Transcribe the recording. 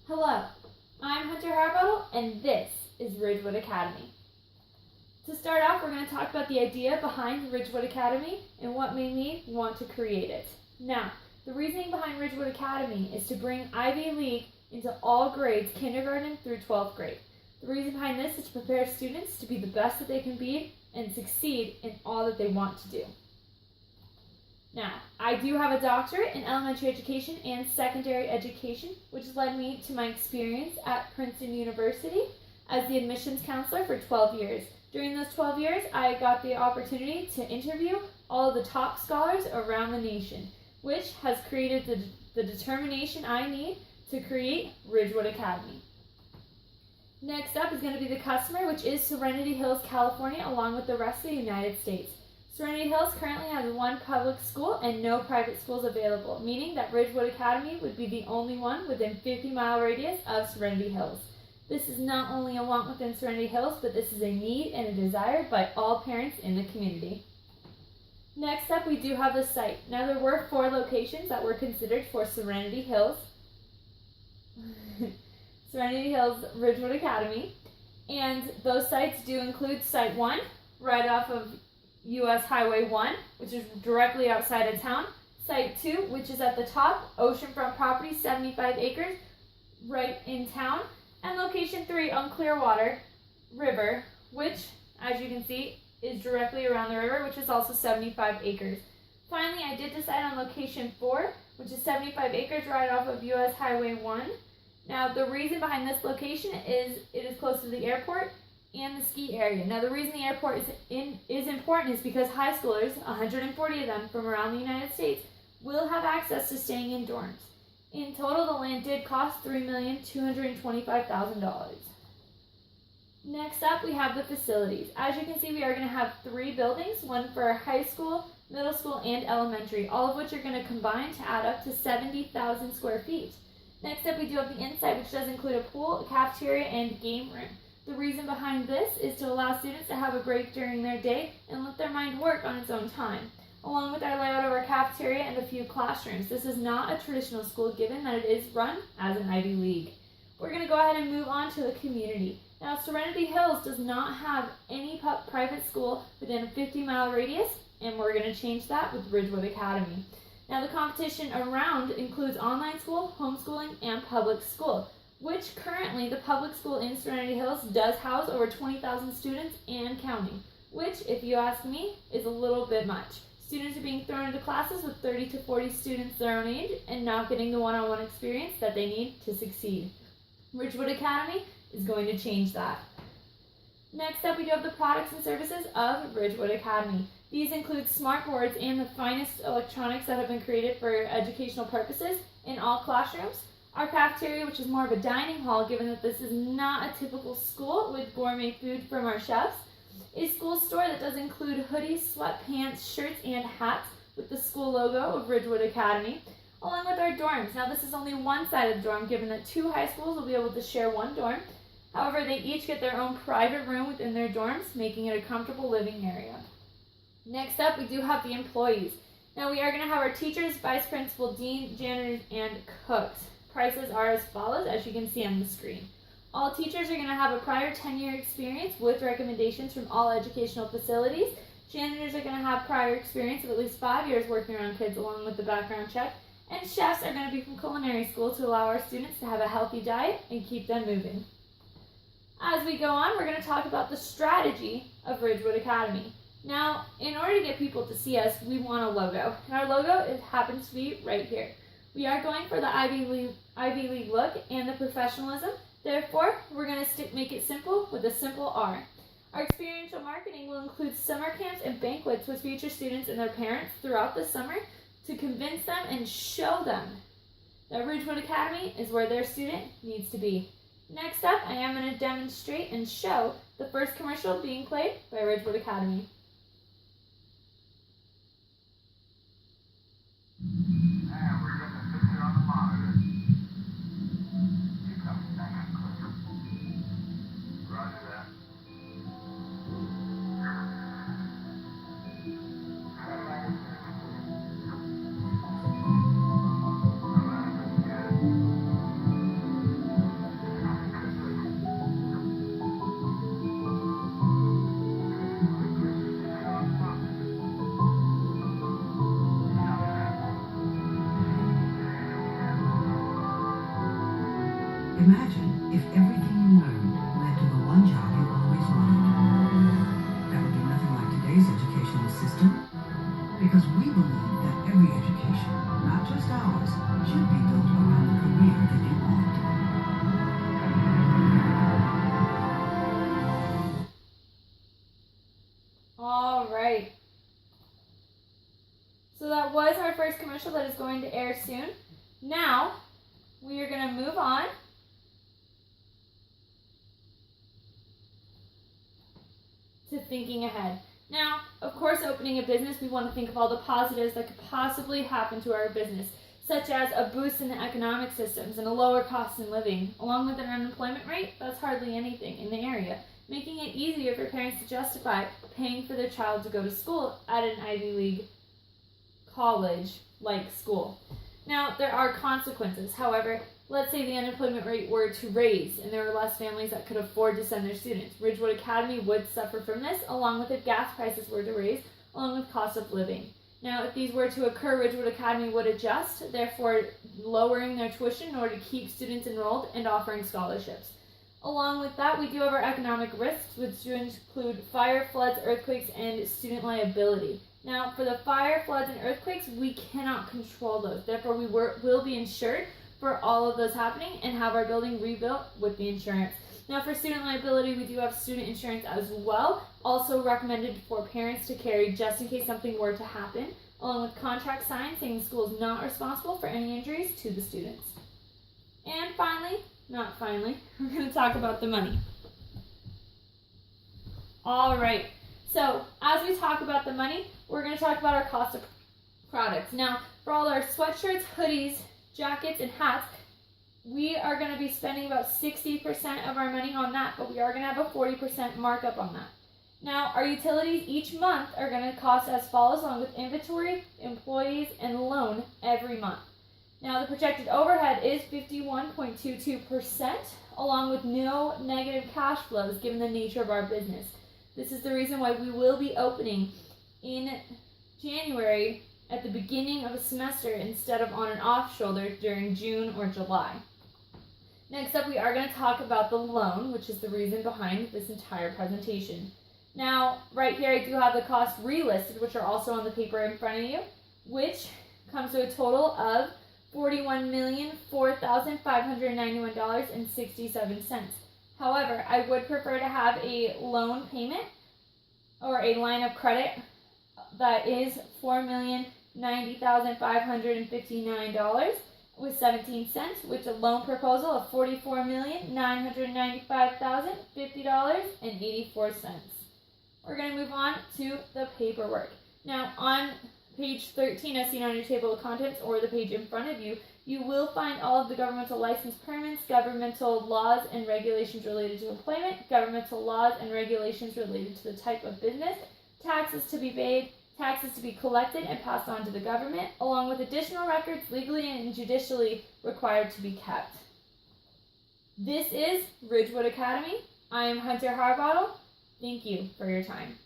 Hello, I'm Hunter Harbottle, and this is Ridgewood Academy. To start off, we're going to talk about the idea behind Ridgewood Academy and what made me want to create it. Now, the reasoning behind Ridgewood Academy is to bring Ivy League into all grades, kindergarten through 12th grade. The reason behind this is to prepare students to be the best that they can be and succeed in all that they want to do. Now, I do have a doctorate in elementary education and secondary education, which has led me to my experience at Princeton University as the admissions counselor for 12 years. During those 12 years, I got the opportunity to interview all of the top scholars around the nation, which has created the determination I need to create Ridgewood Academy. Next up is going to be the customer, which is Serenity Hills, California, along with the rest of the United States. Serenity Hills currently has one public school and no private schools available, meaning that Ridgewood Academy would be the only one within 50-mile radius of Serenity Hills. This is not only a want within Serenity Hills, but this is a need and a desire by all parents in the community. Next up, we do have the site. Now, there were 4 locations that were considered for Serenity Hills, Serenity Hills Ridgewood Academy, and those sites do include Site 1, right off of US Highway 1, which is directly outside of town. Site 2, which is at the top, oceanfront property, 75 acres, right in town. And location 3 on Clearwater River, which, as you can see, is directly around the river, which is also 75 acres. Finally, I did decide on location 4, which is 75 acres right off of US Highway 1. Now, the reason behind this location is it is close to the airport and the ski area. Now, the reason the airport is important is because high schoolers, 140 of them from around the United States, will have access to staying in dorms. In total, the land did cost $3,225,000. Next up, we have the facilities. As you can see, we are going to have 3 buildings, one for high school, middle school, and elementary, all of which are going to combine to add up to 70,000 square feet. Next up, we do have the inside, which does include a pool, a cafeteria, and game room. The reason behind this is to allow students to have a break during their day and let their mind work on its own time, along with our layout of our cafeteria and a few classrooms. This is not a traditional school, given that it is run as an Ivy League. We're going to go ahead and move on to the community. Now, Serenity Hills does not have any private school within a 50-mile radius, and we're going to change that with Ridgewood Academy. Now, the competition around includes online school, homeschooling, and public school, which currently the public school in Serenity Hills does house over 20,000 students and counting, which, if you ask me, is a little bit much. Students are being thrown into classes with 30 to 40 students their own age and not getting the one-on-one experience that they need to succeed. Ridgewood Academy is going to change that. Next up, we do have the products and services of Ridgewood Academy. These include smart boards and the finest electronics that have been created for educational purposes in all classrooms. Our cafeteria, which is more of a dining hall, given that this is not a typical school with gourmet food from our chefs. A school store that does include hoodies, sweatpants, shirts, and hats with the school logo of Ridgewood Academy, along with our dorms. Now, this is only one side of the dorm, given that 2 high schools will be able to share one dorm. However, they each get their own private room within their dorms, making it a comfortable living area. Next up, we do have the employees. Now, we are going to have our teachers, vice principal, dean, janitors, and cooks. Prices are as follows, as you can see on the screen. All teachers are going to have a prior 10-year experience with recommendations from all educational facilities. Janitors are going to have prior experience of at least 5 years working around kids along with the background check. And chefs are going to be from culinary school to allow our students to have a healthy diet and keep them moving. As we go on, we're going to talk about the strategy of Ridgewood Academy. Now, in order to get people to see us, we want a logo. And our logo happens to be right here. We are going for the Ivy League look and the professionalism. Therefore, we're going to make it simple with a simple R. Our experiential marketing will include summer camps and banquets with future students and their parents throughout the summer to convince them and show them that Ridgewood Academy is where their student needs to be. Next up, I am going to demonstrate and show the first commercial being played by Ridgewood Academy. And we're getting a picture on the monitor. You coming back, Clifford? Roger that. Well, that was good. Imagine if everything you learned led to the one job you always wanted. That would be nothing like today's educational system, because we believe that every education, not just ours, should be built around the career that you want. All right. So that was our first commercial that is going to air soon. Now, we are going to move on to thinking ahead. Now, of course, opening a business, we want to think of all the positives that could possibly happen to our business, such as a boost in the economic systems and a lower cost in living. Along with an unemployment rate, that's hardly anything in the area, making it easier for parents to justify paying for their child to go to school at an Ivy League college-like school. Now, there are consequences. However, let's say the unemployment rate were to raise and there were less families that could afford to send their students. Ridgewood Academy would suffer from this, along with if gas prices were to raise, along with cost of living. Now, if these were to occur, Ridgewood Academy would adjust, therefore lowering their tuition in order to keep students enrolled and offering scholarships. Along with that, we do have our economic risks, which include fire, floods, earthquakes, and student liability. Now, for the fire, floods, and earthquakes, we cannot control those. Therefore, we will be insured for all of those happening and have our building rebuilt with the insurance. Now, for student liability, we do have student insurance as well, also recommended for parents to carry just in case something were to happen, along with contract signed saying the school is not responsible for any injuries to the students. And finally, we're going to talk about the money. All right. So, as we talk about the money, we're going to talk about our cost of products. Now, for all our sweatshirts, hoodies, jackets, and hats, we are going to be spending about 60% of our money on that, but we are going to have a 40% markup on that. Now, our utilities each month are going to cost as follows, along with inventory, employees, and loan every month. Now, the projected overhead is 51.22%, along with no negative cash flows given the nature of our business. This is the reason why we will be opening in January at the beginning of a semester instead of on an off shoulder during June or July. Next up, we are going to talk about the loan, which is the reason behind this entire presentation. Now, right here I do have the costs relisted, which are also on the paper in front of you, which comes to a total of $41,004,591.67. However, I would prefer to have a loan payment or a line of credit that is $4,090,559.17, with a loan proposal of $44,995,050.84. We're going to move on to the paperwork. Now, on page 13, as seen on your table of contents or the page in front of you, you will find all of the governmental license permits, governmental laws and regulations related to employment, governmental laws and regulations related to the type of business, taxes to be paid, taxes to be collected and passed on to the government, along with additional records legally and judicially required to be kept. This is Ridgewood Academy. I am Hunter Harbottle. Thank you for your time.